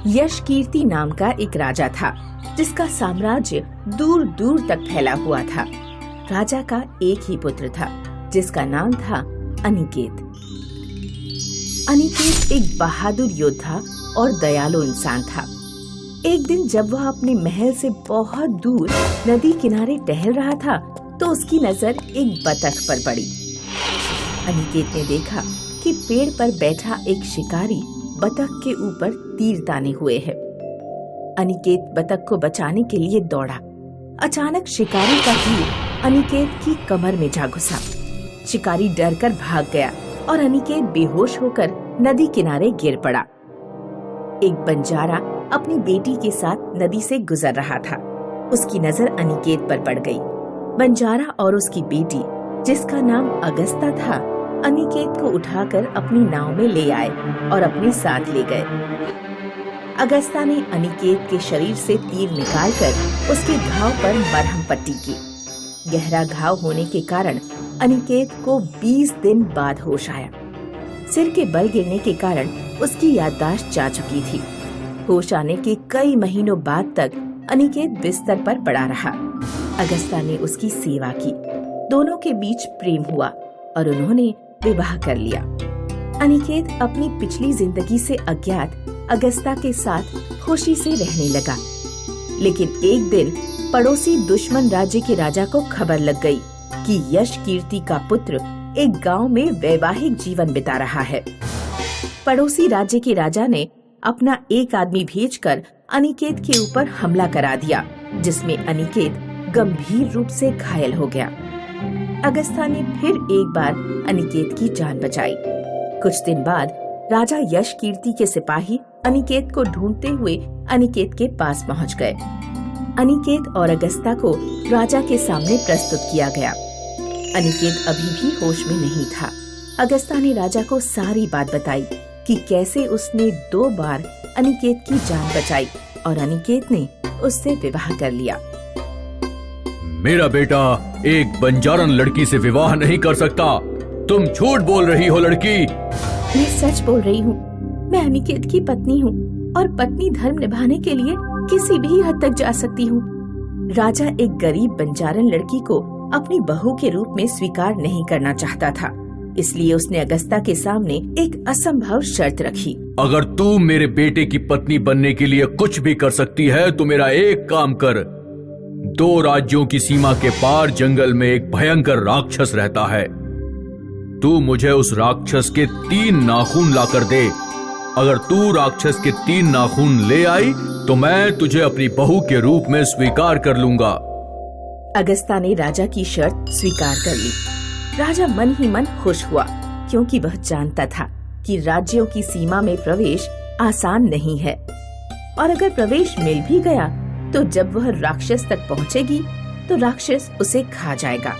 यश कीर्ति नाम का एक राजा था जिसका साम्राज्य दूर दूर तक फैला हुआ था। राजा का एक ही पुत्र था जिसका नाम था अनिकेत। अनिकेत एक बहादुर योद्धा और दयालु इंसान था। एक दिन जब वह अपने महल से बहुत दूर नदी किनारे टहल रहा था तो उसकी नजर एक बतख पर पड़ी। अनिकेत ने देखा कि पेड़ पर बैठा एक शिकारी बतख के ऊपर तीर ताने हुए है। अनिकेत बतख को बचाने के लिए दौड़ा। अचानक शिकारी का तीर अनिकेत की कमर में जा घुसा। शिकारी डरकर भाग गया और अनिकेत बेहोश होकर नदी किनारे गिर पड़ा। एक बंजारा अपनी बेटी के साथ नदी से गुजर रहा था। उसकी नजर अनिकेत पर पड़ गई। बंजारा और उसकी बेटी, जिसका नाम अगस्ता था, अनिकेत को उठाकर अपनी नाव में ले आए और अपने साथ ले गए। अगस्ता ने अनिकेत के शरीर से तीर निकालकर उसके घाव पर मरहम पट्टी की। गहरा घाव होने के कारण अनिकेत को 20 दिन बाद होश आया। सिर के बल गिरने के कारण उसकी याददाश्त जा चुकी थी। होश आने के कई महीनों बाद तक अनिकेत बिस्तर पर पड़ा रहा। अगस्ता ने उसकी सेवा की। दोनों के बीच प्रेम हुआ और उन्होंने विवाह कर लिया। अनिकेत अपनी पिछली जिंदगी से अज्ञात अगस्ता के साथ खुशी से रहने लगा। लेकिन एक दिन पड़ोसी दुश्मन राज्य के राजा को खबर लग गई कि यश कीर्ति का पुत्र एक गांव में वैवाहिक जीवन बिता रहा है। पड़ोसी राज्य के राजा ने अपना एक आदमी भेजकर अनिकेत के ऊपर हमला करा दिया, जिसमें अनिकेत गंभीर रूप से घायल हो गया। अगस्ता ने फिर एक बार अनिकेत की जान बचाई। कुछ दिन बाद राजा यश कीर्ति के सिपाही अनिकेत को ढूंढते हुए अनिकेत के पास पहुंच गए। अनिकेत और अगस्ता को राजा के सामने प्रस्तुत किया गया। अनिकेत अभी भी होश में नहीं था। अगस्ता ने राजा को सारी बात बताई कि कैसे उसने 2 बार अनिकेत की जान बचाई और अनिकेत ने उससे विवाह कर लिया। मेरा बेटा एक बंजारन लड़की से विवाह नहीं कर सकता। तुम झूठ बोल रही हो लड़की। मैं सच बोल रही हूँ। मैं अनिकेत की पत्नी हूँ और पत्नी धर्म निभाने के लिए किसी भी हद तक जा सकती हूँ। राजा एक गरीब बंजारन लड़की को अपनी बहू के रूप में स्वीकार नहीं करना चाहता था, इसलिए उसने अगस्ता के सामने एक असंभव शर्त रखी। अगर तू मेरे बेटे की पत्नी बनने के लिए कुछ भी कर सकती है तो मेरा एक काम कर। 2 राज्यों की सीमा के पार जंगल में एक भयंकर राक्षस रहता है। तू मुझे उस राक्षस के 3 नाखून लाकर दे। अगर तू राक्षस के 3 नाखून ले आई तो मैं तुझे अपनी बहू के रूप में स्वीकार कर लूंगा। अगस्ता ने राजा की शर्त स्वीकार कर ली। राजा मन ही मन खुश हुआ, क्योंकि वह जानता था कि राज्यों की सीमा में प्रवेश आसान नहीं है, और अगर प्रवेश मिल भी गया तो जब वह राक्षस तक पहुंचेगी तो राक्षस उसे खा जाएगा।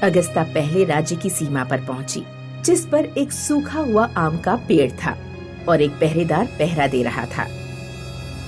अगस्ता पहले राज्य की सीमा पर पहुंची, जिस पर एक सूखा हुआ आम का पेड़ था और एक पहरेदार पहरा दे रहा था।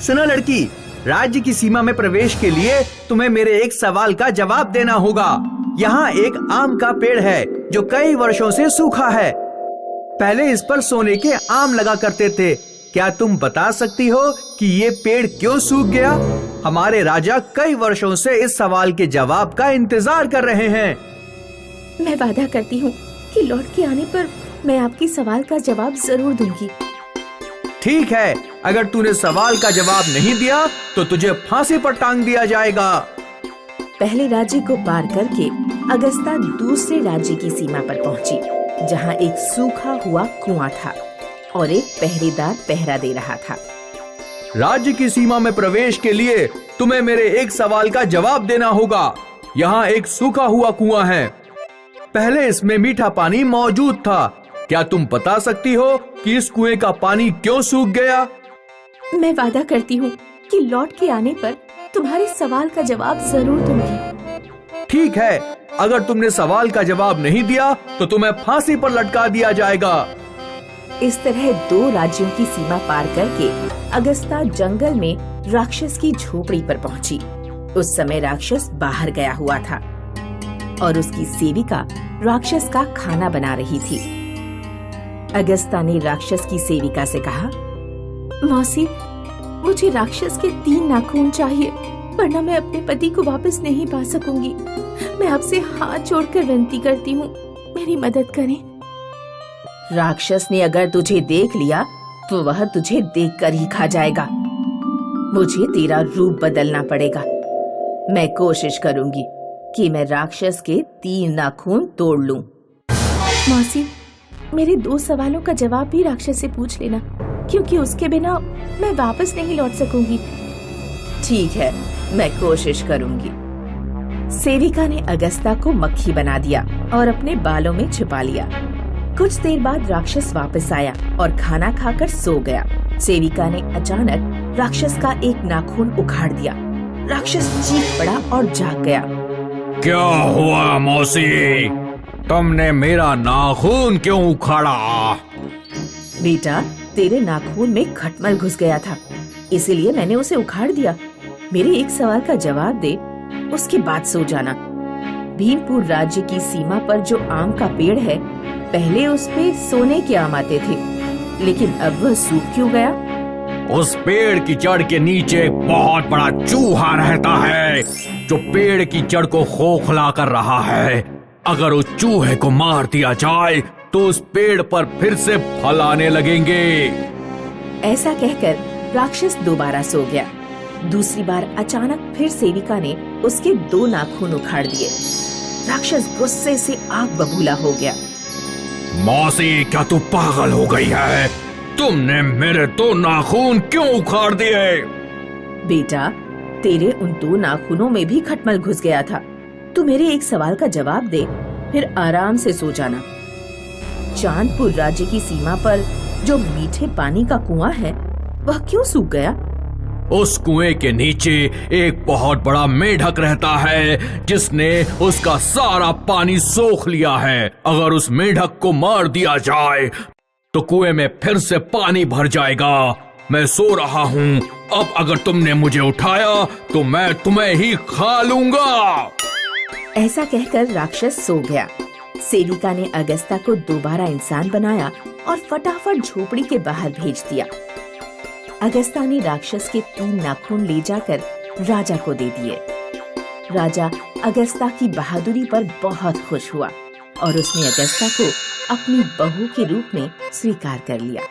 सुनो लड़की, राज्य की सीमा में प्रवेश के लिए तुम्हें मेरे एक सवाल का जवाब देना होगा। यहाँ एक आम का पेड़ है जो कई वर्षों से सूखा है। पहले इस पर सोने के आम लगा करते थे। क्या तुम बता सकती हो कि ये पेड़ क्यों सूख गया? हमारे राजा कई वर्षों से इस सवाल के जवाब का इंतजार कर रहे हैं। मैं वादा करती हूँ कि लौट के आने पर मैं आपकी सवाल का जवाब जरूर दूंगी। ठीक है, अगर तूने सवाल का जवाब नहीं दिया तो तुझे फांसी पर टांग दिया जाएगा। पहले राज्य को पार करके अगस्ता दूसरे राज्य की सीमा पर पहुंची, जहां एक सूखा हुआ कुआं था और एक पहरेदार पहरा दे रहा था। राज्य की सीमा में प्रवेश के लिए तुम्हें मेरे एक सवाल का जवाब देना होगा। यहाँ एक सूखा हुआ कुआं है। पहले इसमें मीठा पानी मौजूद था। क्या तुम बता सकती हो कि इस कुएं का पानी क्यों सूख गया? मैं वादा करती हूँ कि लौट के आने पर तुम्हारे सवाल का जवाब जरूर दूंगी। ठीक है, अगर तुमने सवाल का जवाब नहीं दिया तो तुम्हें फांसी पर लटका दिया जाएगा। इस तरह 2 राज्यों की सीमा पार करके अगस्ता जंगल में राक्षस की झोपड़ी पर पहुंची। उस समय राक्षस बाहर गया हुआ था और उसकी सेविका राक्षस का खाना बना रही थी। अगस्ता ने राक्षस की सेविका से कहा, मौसी, मुझे राक्षस के 3 नाखून चाहिए, वरना मैं अपने पति को वापस नहीं पा सकूंगी। मैं आपसे हाथ जोड़कर विनती करती हूँ, मेरी मदद करें। राक्षस ने अगर तुझे देख लिया तो वह तुझे देखकर ही खा जाएगा। मुझे तेरा रूप बदलना पड़ेगा। मैं कोशिश करूंगी कि मैं राक्षस के 3 नाखून तोड़ लूं। मौसी, मेरे 2 सवालों का जवाब भी राक्षस से पूछ लेना, क्योंकि उसके बिना मैं वापस नहीं लौट सकूंगी। ठीक है, मैं कोशिश करूंगी। सेविका ने अगस्ता को मक्खी बना दिया और अपने बालों में छिपा लिया। कुछ देर बाद राक्षस वापस आया और खाना खाकर सो गया। सेविका ने अचानक राक्षस का एक नाखून उखाड़ दिया। राक्षस चीख पड़ा और जाग गया। क्या हुआ मौसी, तुमने मेरा नाखून क्यों उखाड़ा? बेटा, तेरे नाखून में खटमल घुस गया था, इसीलिए मैंने उसे उखाड़ दिया। मेरे एक सवाल का जवाब दे, उसके बाद सो जाना। भीमपुर राज्य की सीमा पर जो आम का पेड़ है, पहले उस पे सोने के आम आते थे, लेकिन अब वह सूख क्यों गया? उस पेड़ की जड़ के नीचे एक बहुत बड़ा चूहा रहता है, जो पेड़ की जड़ को खोखला कर रहा है। अगर उस चूहे को मार दिया जाए तो उस पेड़ पर फिर से फल आने लगेंगे। ऐसा कहकर राक्षस दोबारा सो गया। दूसरी बार अचानक फिर सेविका ने उसके 2 नाखून उखाड़ दिए। राक्षस गुस्से से आग बबूला हो गया। मौसी, क्या तू पागल हो गई है? तुमने मेरे 2 नाखून क्यों उखाड़ दिए? बेटा, तेरे उन 2 नाखूनों में भी खटमल घुस गया था। तू मेरे एक सवाल का जवाब दे, फिर आराम से सो जाना। चांदपुर राज्य की सीमा पर जो मीठे पानी का कुआं है, वह क्यों सूख गया? उस कुएं के नीचे एक बहुत बड़ा मेढक रहता है, जिसने उसका सारा पानी सोख लिया है। अगर उस मेढक को मार दिया जाए तो कुएं में फिर से पानी भर जाएगा। मैं सो रहा हूँ, अब अगर तुमने मुझे उठाया तो मैं तुम्हें ही खा लूंगा। ऐसा कहकर राक्षस सो गया। सेविका ने अगस्ता को दोबारा इंसान बनाया और फटाफट झोपड़ी के बाहर भेज दिया। अगस्ता ने राक्षस के 3 नाखून ले जाकर राजा को दे दिए। राजा अगस्ता की बहादुरी पर बहुत खुश हुआ और उसने अगस्ता को अपनी बहू के रूप में स्वीकार कर लिया।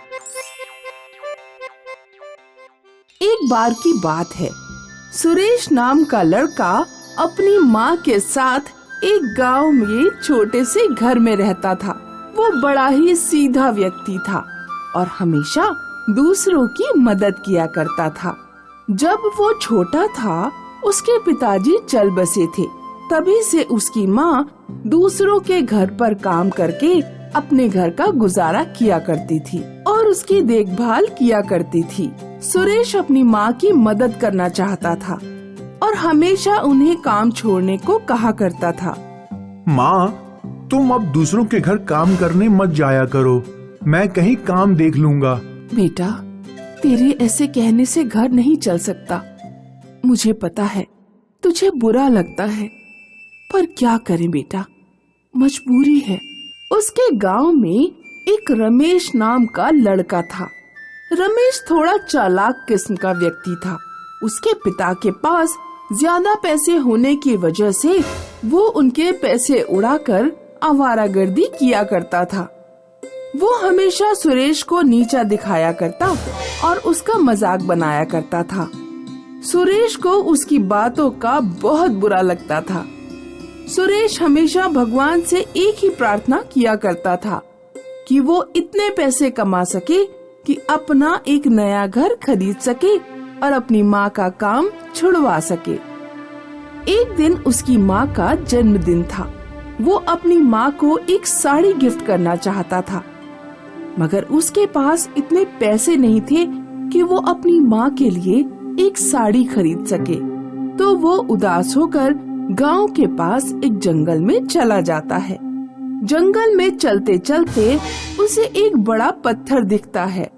एक बार की बात है, सुरेश नाम का लड़का अपनी माँ के साथ एक गांव में छोटे से घर में रहता था। वो बड़ा ही सीधा व्यक्ति था और हमेशा दूसरों की मदद किया करता था। जब वो छोटा था, उसके पिताजी चल बसे थे। तभी से उसकी माँ दूसरों के घर पर काम करके अपने घर का गुजारा किया करती थी और उसकी देखभाल किया करती थी। सुरेश अपनी माँ की मदद करना चाहता था और हमेशा उन्हें काम छोड़ने को कहा करता था। माँ, तुम अब दूसरों के घर काम करने मत जाया करो, मैं कहीं काम देख लूंगा। बेटा, तेरे ऐसे कहने से घर नहीं चल सकता। मुझे पता है तुझे बुरा लगता है, पर क्या करें बेटा, मजबूरी है। उसके गांव में एक रमेश नाम का लड़का था। रमेश थोड़ा चालाक किस्म का व्यक्ति था। उसके पिता के पास ज्यादा पैसे होने की वजह से वो उनके पैसे उड़ाकर आवारागर्दी किया करता था। वो हमेशा सुरेश को नीचा दिखाया करता और उसका मजाक बनाया करता था। सुरेश को उसकी बातों का बहुत बुरा लगता था। सुरेश हमेशा भगवान से एक ही प्रार्थना किया करता था कि वो इतने पैसे कमा सके कि अपना एक नया घर खरीद सके और अपनी माँ का काम छुड़वा सके। एक दिन उसकी माँ का जन्मदिन था। वो अपनी माँ को एक साड़ी गिफ्ट करना चाहता था, मगर उसके पास इतने पैसे नहीं थे कि वो अपनी माँ के लिए एक साड़ी खरीद सके। तो वो उदास होकर गांव के पास एक जंगल में चला जाता है। जंगल में चलते चलते उसे एक बड़ा पत्थर दिखता है,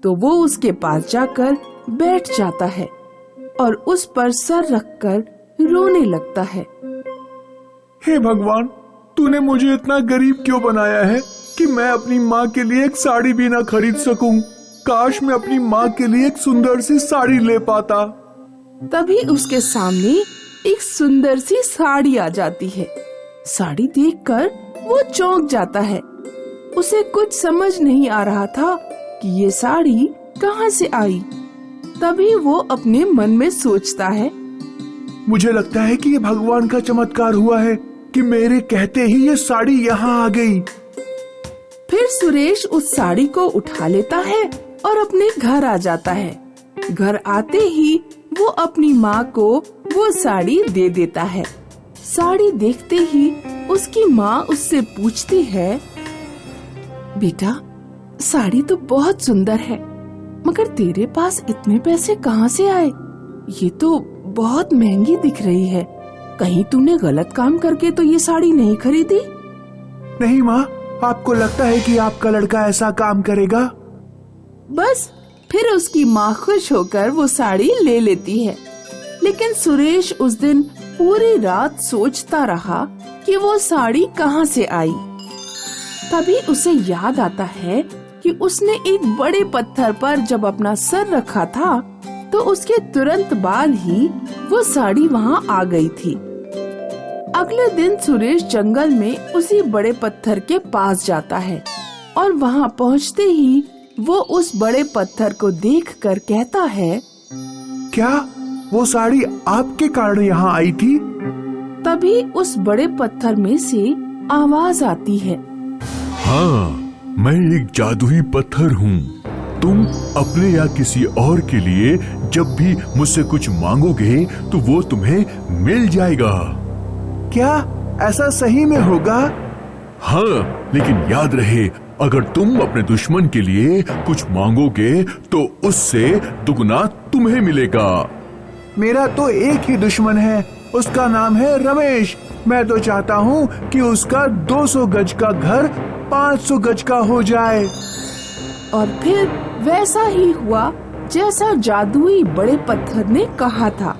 तो वो उसके पास जाकर बैठ जाता है और उस पर सर रखकर रोने लगता है। हे भगवान, तूने मुझे इतना गरीब क्यों बनाया है कि मैं अपनी माँ के लिए एक साड़ी भी ना खरीद सकूं? काश मैं अपनी माँ के लिए एक सुंदर सी साड़ी ले पाता। तभी उसके सामने एक सुंदर सी साड़ी आ जाती है। साड़ी देखकर वो चौंक जाता है। उसे कुछ समझ नहीं आ रहा था कि ये साड़ी कहाँ से आई। तभी वो अपने मन में सोचता है, मुझे लगता है कि ये भगवान का चमत्कार हुआ है कि मेरे कहते ही ये साड़ी यहाँ आ गई। फिर सुरेश उस साड़ी को उठा लेता है और अपने घर आ जाता है। घर आते ही वो अपनी माँ को वो साड़ी दे देता है। साड़ी देखते ही उसकी माँ उससे पूछती है, बेटा साड़ी तो बहुत सुंदर है, मगर तेरे पास इतने पैसे कहाँ से आए? ये तो बहुत महंगी दिख रही है। कहीं तूने गलत काम करके तो ये साड़ी नहीं खरीदी? नहीं माँ, आपको लगता है कि आपका लड़का ऐसा काम करेगा? बस फिर उसकी माँ खुश होकर वो साड़ी ले लेती है। लेकिन सुरेश उस दिन पूरी रात सोचता रहा कि वो साड़ी कहाँ से आई। तभी उसे याद आता है कि उसने एक बड़े पत्थर पर जब अपना सर रखा था तो उसके तुरंत बाद ही वो साड़ी वहाँ आ गई थी। अगले दिन सुरेश जंगल में उसी बड़े पत्थर के पास जाता है और वहाँ पहुँचते ही वो उस बड़े पत्थर को देखकर कहता है, क्या वो साड़ी आपके कारण यहाँ आई थी? तभी उस बड़े पत्थर में से आवाज आती है, हाँ, मैं एक जादुई पत्थर हूँ। तुम अपने या किसी और के लिए जब भी मुझसे कुछ मांगोगे तो वो तुम्हें मिल जाएगा। क्या ऐसा सही में होगा? हाँ, लेकिन याद रहे, अगर तुम अपने दुश्मन के लिए कुछ मांगोगे तो उससे दुगना तुम्हें मिलेगा। मेरा तो एक ही दुश्मन है, उसका नाम है रमेश। मैं तो चाहता हूँ कि उसका 200 गज का घर 500 गज का हो जाए। और फिर वैसा ही हुआ जैसा जादुई बड़े पत्थर ने कहा था।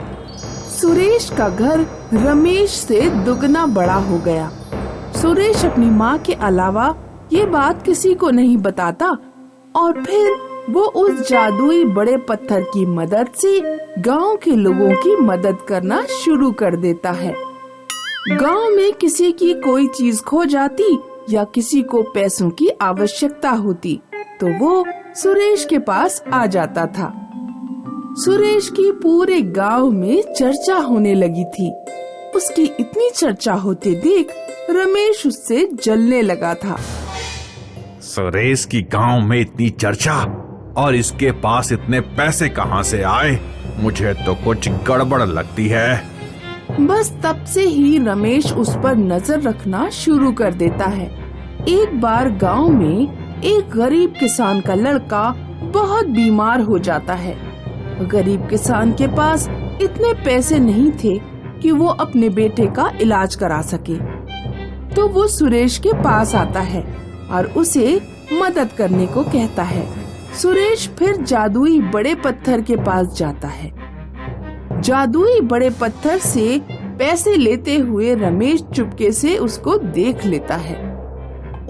सुरेश का घर रमेश से दुगना बड़ा हो गया। सुरेश अपनी माँ के अलावा ये बात किसी को नहीं बताता और फिर वो उस जादुई बड़े पत्थर की मदद से गांव के लोगों की मदद करना शुरू कर देता है। गांव में किसी की कोई चीज खो जाती या किसी को पैसों की आवश्यकता होती तो वो सुरेश के पास आ जाता था। सुरेश की पूरे गांव में चर्चा होने लगी थी। उसकी इतनी चर्चा होते देख रमेश उससे जलने लगा था। सुरेश की गांव में इतनी चर्चा और इसके पास इतने पैसे कहां से आए? मुझे तो कुछ गड़बड़ लगती है। बस तब से ही रमेश उस पर नजर रखना शुरू कर देता है। एक बार गांव में एक गरीब किसान का लड़का बहुत बीमार हो जाता है। गरीब किसान के पास इतने पैसे नहीं थे कि वो अपने बेटे का इलाज करा सके, तो वो सुरेश के पास आता है और उसे मदद करने को कहता है। सुरेश फिर जादुई बड़े पत्थर के पास जाता है। जादुई बड़े पत्थर से पैसे लेते हुए रमेश चुपके से उसको देख लेता है।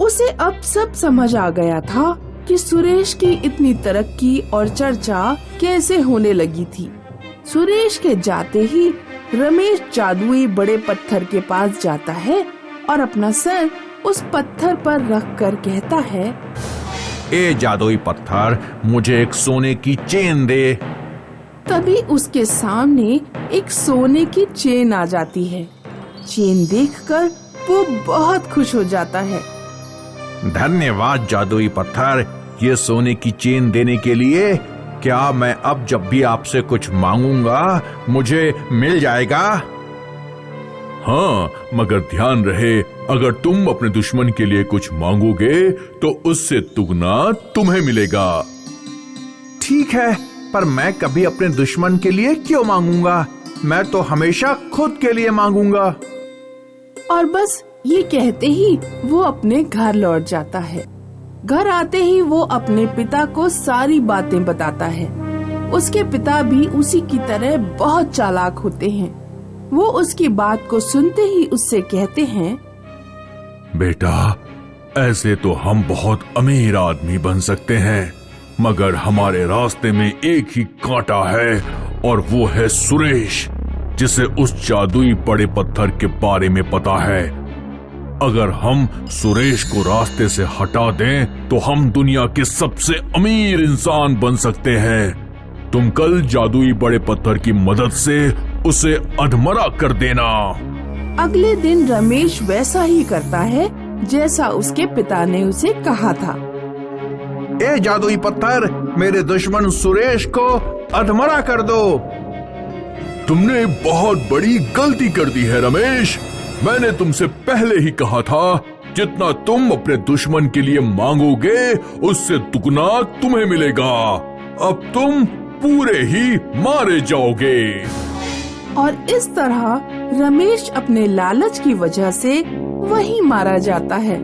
उसे अब सब समझ आ गया था कि सुरेश की इतनी तरक्की और चर्चा कैसे होने लगी थी। सुरेश के जाते ही रमेश जादुई बड़े पत्थर के पास जाता है और अपना सर उस पत्थर पर रख कर कहता है, ए जादुई पत्थर, मुझे एक सोने की चेन दे। तभी उसके सामने एक सोने की चेन आ जाती है। चेन देखकर वो बहुत खुश हो जाता है। धन्यवाद जादुई पत्थर, ये सोने की चेन देने के लिए। क्या मैं अब जब भी आपसे कुछ मांगूंगा मुझे मिल जाएगा? हाँ, मगर ध्यान रहे, अगर तुम अपने दुश्मन के लिए कुछ मांगोगे तो उससे दुगना तुम्हें मिलेगा। ठीक है, पर मैं कभी अपने दुश्मन के लिए क्यों मांगूंगा? मैं तो हमेशा खुद के लिए मांगूंगा। और बस ये कहते ही वो अपने घर लौट जाता है। घर आते ही वो अपने पिता को सारी बातें बताता है। उसके पिता भी उसी की तरह बहुत चालाक होते हैं। वो उसकी बात को सुनते ही उससे कहते हैं, बेटा, ऐसे तो हम बहुत अमीर आदमी बन सकते हैं, मगर हमारे रास्ते में एक ही कांटा है और वो है सुरेश, जिसे उस जादुई बड़े पत्थर के बारे में पता है। अगर हम सुरेश को रास्ते से हटा दें तो हम दुनिया के सबसे अमीर इंसान बन सकते हैं। तुम कल जादुई बड़े पत्थर की मदद से उसे अधमरा कर देना। अगले दिन रमेश वैसा ही करता है जैसा उसके पिता ने उसे कहा था। ए जादुई पत्थर, मेरे दुश्मन सुरेश को अधमरा कर दो। तुमने बहुत बड़ी गलती कर दी है रमेश। मैंने तुमसे पहले ही कहा था, जितना तुम अपने दुश्मन के लिए मांगोगे उससे दुगना तुम्हें मिलेगा। अब तुम पूरे ही मारे जाओगे। और इस तरह रमेश अपने लालच की वजह से वहीं मारा जाता है।